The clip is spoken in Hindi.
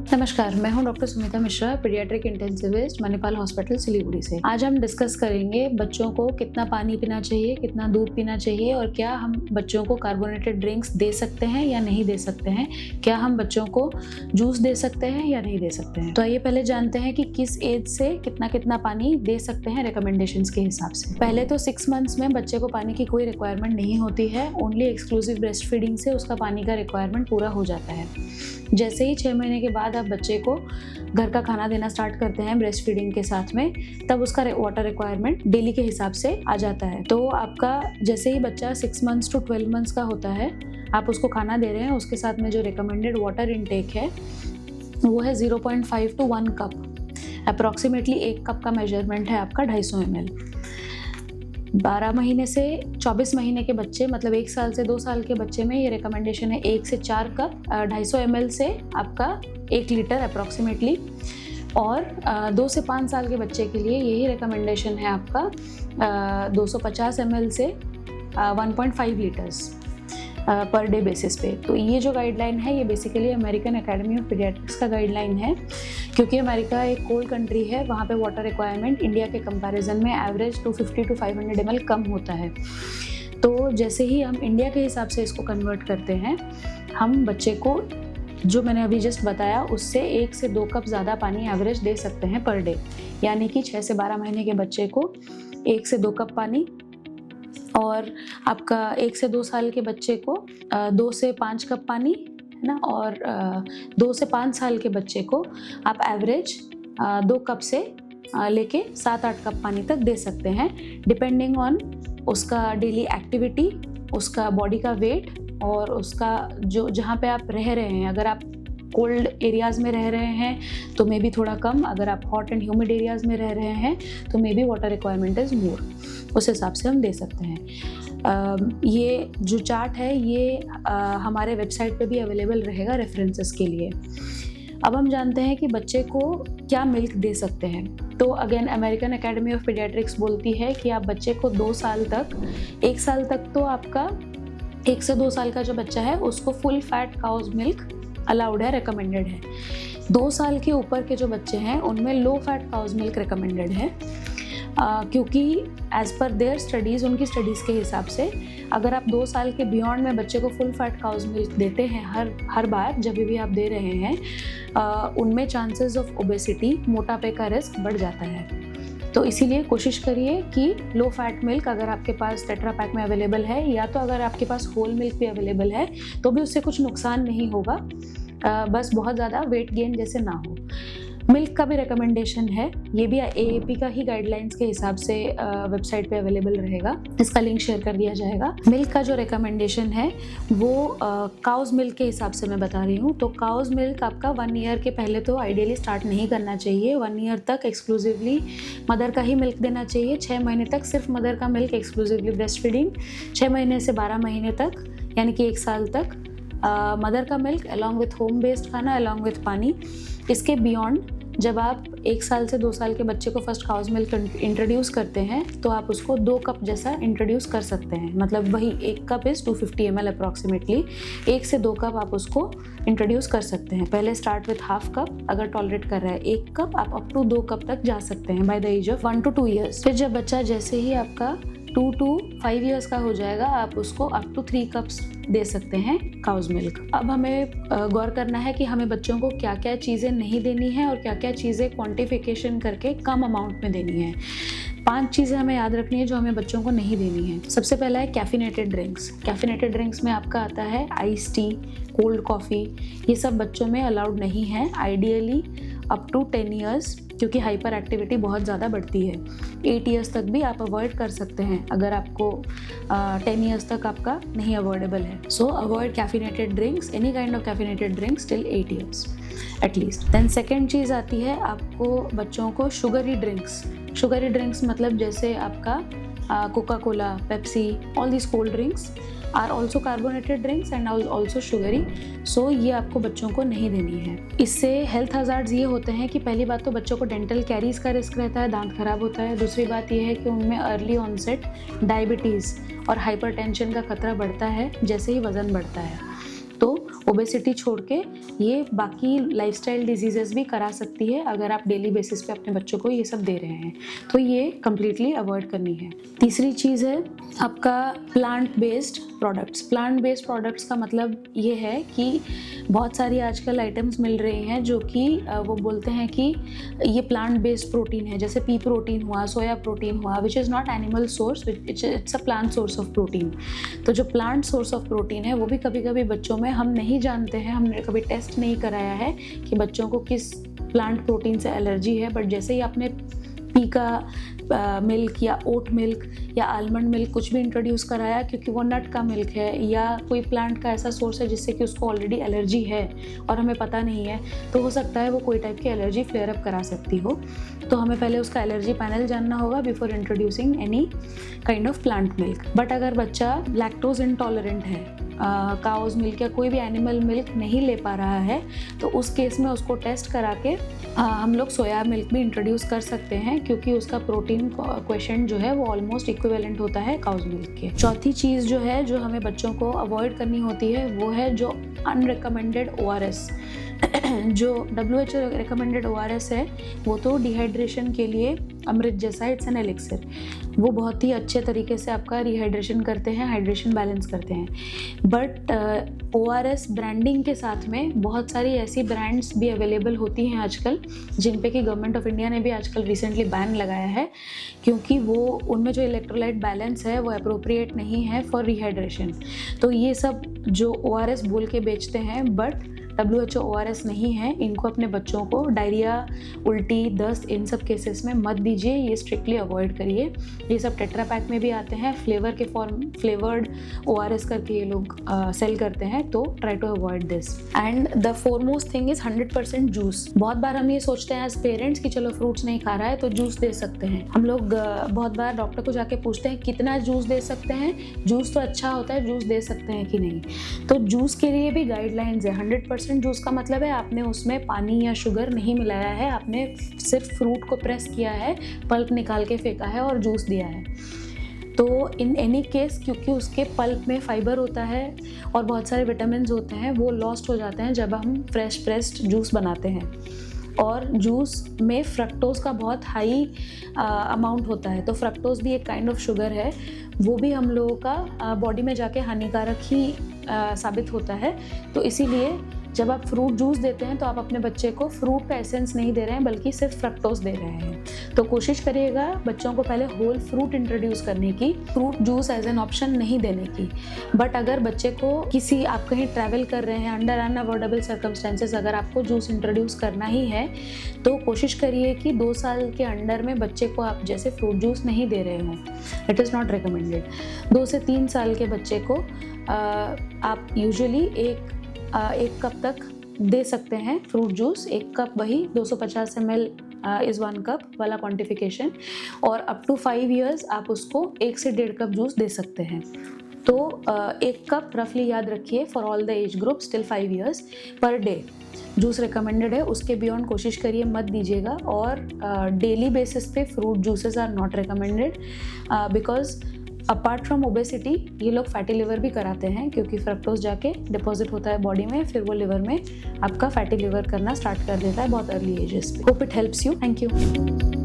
नमस्कार, मैं हूं doctor Sumita Mishra, paediatric intensivist, Manipal hospital Siliguri से। आज हम डिस्कस करेंगे बच्चों को कितना पानी पीना चाहिए, कितना दूध पीना चाहिए और क्या हम बच्चों को कार्बोनेटेड ड्रिंक्स दे सकते हैं या नहीं दे सकते हैं, क्या हम बच्चों को जूस दे सकते हैं या नहीं दे सकते हैं। तो आइए पहले जानते हैं कि किस एज से कितना कितना पानी दे सकते हैं रिकमेंडेशंस के हिसाब से। पहले तो 6 मंथ्स में बच्चे को पानी की कोई रिक्वायरमेंट नहीं होती है, ओनली एक्सक्लूसिव ब्रेस्ट फीडिंग से उसका पानी का रिक्वायरमेंट पूरा हो जाता है। जैसे ही 6 महीने के बाद आप बच्चे को घर का खाना देना स्टार्ट करते हैं ब्रेस्ट फीडिंग के साथ में, तब उसका वाटर रिक्वायरमेंट डेली के हिसाब से आ जाता है। तो आपका जैसे ही बच्चा 6 मंथ्स टू 12 मंथ्स का होता है, आप उसको खाना दे रहे हैं, उसके साथ में जो रिकमेंडेड वाटर इनटेक है वो है 0.5 to 1 कप। अप्रॉक्सीमेटली 1 कप का मेजरमेंट है आपका 250 ml। 12 महीने से 24 महीने के बच्चे, मतलब 1 साल से 2 साल के बच्चे में ये रिकमेंडेशन है 1 से 4 कप, 250 ml से आपका 1 लीटर अप्रॉक्सीमेटली। और 2 से 5 साल के बच्चे के लिए यही रिकमेंडेशन है आपका 250 ml से 1.5 लीटर्स पर डे बेसिस पे। तो ये जो गाइडलाइन है ये basically American academy of paediatrics का गाइडलाइन है, क्योंकि अमेरिका एक कोल्ड कंट्री है, वहाँ पे वाटर रिक्वायरमेंट इंडिया के कंपैरिजन में एवरेज 250 to 500 ml कम होता है। तो जैसे ही हम इंडिया के हिसाब से इसको कन्वर्ट करते हैं, हम बच्चे को जो मैंने अभी जस्ट बताया उससे 1 से 2 कप ज़्यादा पानी एवरेज दे सकते हैं पर डे। यानी कि 6 से 12 महीने के बच्चे को 1 से 2 कप पानी, और आपका 1 से 2 साल के बच्चे को 2 से 5 कप पानी, है ना। और 2 से 5 साल के बच्चे को आप एवरेज 2 कप से लेके 7-8 कप पानी तक दे सकते हैं, डिपेंडिंग ऑन उसका डेली एक्टिविटी, उसका बॉडी का वेट और उसका जो जहाँ पे आप रह रहे हैं। अगर आप कोल्ड एरियाज़ में रह रहे हैं तो मे बी थोड़ा कम, अगर आप हॉट एंड ह्यूमिड एरियाज़ में रह रहे हैं तो may be water requirement is more, उस हिसाब से हम दे सकते हैं। ये जो चार्ट है ये हमारे वेबसाइट पे भी अवेलेबल रहेगा रेफरेंसेस के लिए। अब हम जानते हैं कि बच्चे को क्या मिल्क दे सकते हैं। तो again American academy of paediatrics बोलती है कि आप बच्चे को 2 साल तक, 1 साल तक तो आपका 1 से 2 साल का जो बच्चा है उसको full fat cow's milk allowed है, रिकमेंडेड है। 2 साल के ऊपर के जो बच्चे हैं उनमें low fat cow's milk recommended है, क्योंकि एज़ पर देयर स्टडीज़, उनकी स्टडीज़ के हिसाब से अगर आप 2 साल के बियॉन्ड में बच्चे को फुल फैट काउज मिल्क देते हैं हर बार जब भी आप दे रहे हैं, उनमें चांसेस ऑफ ओबेसिटी, मोटापे का रिस्क बढ़ जाता है। तो इसीलिए कोशिश करिए कि लो फैट मिल्क अगर आपके पास टेट्रा पैक में अवेलेबल है, या तो अगर आपके पास होल मिल्क भी अवेलेबल है तो भी उससे कुछ नुकसान नहीं होगा, बस बहुत ज़्यादा वेट गेन जैसे ना हो। मिल्क का भी रिकमेंडेशन है, ये भी एएपी का ही गाइडलाइंस के हिसाब से वेबसाइट पे अवेलेबल रहेगा, इसका लिंक शेयर कर दिया जाएगा। मिल्क का जो रिकमेंडेशन है वो काउज मिल्क के हिसाब से मैं बता रही हूँ। तो काउज मिल्क आपका 1 ईयर के पहले तो आइडियली स्टार्ट नहीं करना चाहिए। 1 ईयर तक एक्सक्लूसिवली मदर का ही मिल्क देना चाहिए। 6 महीने तक सिर्फ मदर का मिल्क, एक्सक्लूसिवली ब्रेस्ट फीडिंग। 6 महीने से 12 महीने तक यानी कि 1 साल तक मदर का milk along with home based खाना, अलॉन्ग विथ पानी। इसके बियॉन्ड जब आप 1 साल से 2 साल के बच्चे को फर्स्ट काउज मिल्क इंट्रोड्यूस करते हैं तो आप उसको 2 कप जैसा इंट्रोड्यूस कर सकते हैं, मतलब वही 1 कप इज़ 250 ml अप्रॉक्सीमेटली। 1 से 2 कप आप उसको इंट्रोड्यूस कर सकते हैं। पहले स्टार्ट विथ हाफ कप, अगर टॉलरेट कर रहा है 1 कप, आप अप टू 2 कप तक जा सकते हैं by the age of 1 to 2 years. फिर जब बच्चा जैसे ही आपका 2 to 5 ईयर्स का हो जाएगा, आप उसको अप टू 3 कप्स दे सकते हैं काउज मिल्क। अब हमें गौर करना है कि हमें बच्चों को क्या क्या चीज़ें नहीं देनी है और क्या क्या चीज़ें क्वांटिफिकेशन करके कम अमाउंट में देनी है। 5 चीज़ें हमें याद रखनी है जो हमें बच्चों को नहीं देनी है। सबसे पहला है कैफिनेटेड ड्रिंक्स। कैफिनेटेड ड्रिंक्स में आपका आता है आइस टी, कोल्ड कॉफ़ी, ये सब बच्चों में अलाउड नहीं है, आइडियली अप टू 10 ईयर्स, क्योंकि हाइपर एक्टिविटी बहुत ज़्यादा बढ़ती है। 8 ईयर्स तक भी आप अवॉइड कर सकते हैं अगर आपको 10 ईयर्स तक आपका नहीं अवॉइडेबल है। So avoid caffeinated drinks, any kind of caffeinated drinks till 8 years at least. Then second चीज़ आती है आपको बच्चों को शुगरी ड्रिंक्स। शुगरी ड्रिंक्स मतलब जैसे आपका Coca Cola, Pepsi, all these cold drinks are also carbonated drinks and also sugary. So ये आपको बच्चों को नहीं देनी है। इससे हेल्थ हज़ार्ड्स ये होते हैं कि पहली बात तो बच्चों को डेंटल कैरीज का रिस्क रहता है, दांत खराब होता है। दूसरी बात ये है कि उनमें अर्ली ऑनसेट डायबिटीज़ और हाइपरटेंशन का खतरा बढ़ता है जैसे ही वज़न बढ़ता है। तो ओबेसिटी छोड़ के ये बाकी लाइफस्टाइल डिजीजेस भी करा सकती है अगर आप डेली बेसिस पे अपने बच्चों को ये सब दे रहे हैं, तो ये कम्प्लीटली अवॉइड करनी है। तीसरी चीज़ है आपका plant based products. Plant based products का मतलब ये है कि बहुत सारी आजकल आइटम्स मिल रही हैं जो कि वो बोलते हैं कि ये प्लांट बेस्ड प्रोटीन है, जैसे पी प्रोटीन हुआ, सोया प्रोटीन हुआ, which is not animal source, it's a plant source of protein. तो जो प्लांट सोर्स ऑफ प्रोटीन है वो भी कभी कभी बच्चों में हम नहीं जानते हैं, हमने कभी टेस्ट नहीं कराया है कि बच्चों को किस प्लांट प्रोटीन से एलर्जी है, बट जैसे ही आपने पी का मिल्क या ओट मिल्क या आलमंड मिल्क कुछ भी इंट्रोड्यूस कराया, क्योंकि वो नट का मिल्क है या कोई प्लांट का ऐसा सोर्स है जिससे कि उसको ऑलरेडी एलर्जी है और हमें पता नहीं है, तो हो सकता है वो कोई टाइप की एलर्जी फ्लेयर अप करा सकती हो। तो हमें पहले उसका एलर्जी पैनल जानना होगा before introducing any kind of plant milk. But अगर बच्चा लैक्टोज इंटॉलरेंट है, काउज मिल्क या कोई भी एनिमल मिल्क नहीं ले पा रहा है, तो उस केस में उसको टेस्ट करा के हम लोग सोया मिल्क भी इंट्रोड्यूस कर सकते हैं, क्योंकि उसका प्रोटीन क्वेश्चन जो है वो ऑलमोस्ट इक्विवेलेंट होता है काउज मिल्क के। चौथी चीज़ जो है जो हमें बच्चों को अवॉइड करनी होती है वो है जो अनरिकमेंडेड ORS। जो WHO रिकमेंडेड ORS है वो तो डिहाइड्रेशन के लिए अमृत जैसा, इट्स एन एलिक्सर। वो बहुत ही अच्छे तरीके से आपका रिहाइड्रेशन करते हैं, हाइड्रेशन बैलेंस करते हैं। बट ORS ब्रांडिंग के साथ में बहुत सारी ऐसी ब्रांड्स भी अवेलेबल होती हैं आजकल, जिन पे कि गवर्नमेंट ऑफ इंडिया ने भी आजकल रिसेंटली बैन लगाया है, क्योंकि वो उनमें जो इलेक्ट्रोलाइट बैलेंस है वो अप्रोप्रिएट नहीं है फॉर रिहाइड्रेशन। तो ये सब जो ORS बोल के बेचते हैं बट WHO ORS नहीं है, इनको अपने बच्चों को डायरिया, उल्टी, दस्त इन सब केसेस में मत दीजिए, ये स्ट्रिक्टली अवॉइड करिए। ये सब टेट्रा पैक में भी आते हैं, फ्लेवर के फॉर्म, फ्लेवर्ड ORS करके ये लोग सेल करते हैं, तो try to avoid this. And the foremost thing is 100% juice. बहुत बार हम ये सोचते हैं एज पेरेंट्स कि चलो फ्रूट्स नहीं खा रहा है तो जूस दे सकते हैं। हम लोग बहुत बार डॉक्टर को जाके पूछते हैं कितना जूस दे सकते हैं, जूस तो अच्छा होता है, जूस दे सकते हैं कि नहीं। तो जूस के लिए भी गाइडलाइंस है। 100% जूस का मतलब है आपने उसमें पानी या शुगर नहीं मिलाया है, आपने सिर्फ फ्रूट को प्रेस किया है, पल्प निकाल के फेंका है और जूस दिया है। तो इन एनी केस, क्योंकि उसके पल्प में फाइबर होता है और बहुत सारे विटामिन्स होते हैं, वो लॉस्ट हो जाते हैं जब हम फ्रेश प्रेस्ड जूस बनाते हैं। और जूस में फ्रक्टोज का बहुत हाई अमाउंट होता है, तो फ्रक्टोज भी एक काइंड ऑफ शुगर है, वो भी हम लोगों का बॉडी में जाके हानिकारक ही साबित होता है। तो इसीलिए जब आप फ्रूट जूस देते हैं तो आप अपने बच्चे को फ्रूट का एसेंस नहीं दे रहे हैं बल्कि सिर्फ फ्रक्टोज दे रहे हैं। तो कोशिश करिएगा बच्चों को पहले होल फ्रूट इंट्रोड्यूस करने की, fruit juice as an option नहीं देने की। बट अगर बच्चे को किसी, आप कहीं ट्रैवल कर रहे हैं, अंडर अनअवॉइडेबल सर्कमस्टेंसेस अगर आपको जूस इंट्रोड्यूस करना ही है, तो कोशिश करिए कि 2 साल के अंडर में बच्चे को आप जैसे फ्रूट जूस नहीं दे रहे हों। It is not recommended. 2 से 3 साल के बच्चे को आप यूजुअली एक कप तक दे सकते हैं फ्रूट जूस। 1 कप वही 250 ml इज़ 1 कप वाला क्वांटिफिकेशन, और अप टू 5 years आप उसको 1 से 1.5 कप जूस दे सकते हैं। तो 1 कप रफली याद रखिए for all the age groups till 5 years per day juice recommended है। उसके बियॉन्ड कोशिश करिए मत दीजिएगा। और डेली बेसिस पे fruit juices are not recommended because apart from obesity ये लोग फैटी लिवर भी कराते हैं, क्योंकि फ्रक्टोज जाके डिपॉजिट होता है बॉडी में, फिर वो लिवर में आपका फैटी लिवर करना स्टार्ट कर देता है बहुत अर्ली एजेस पे। Hope it helps you. Thank you.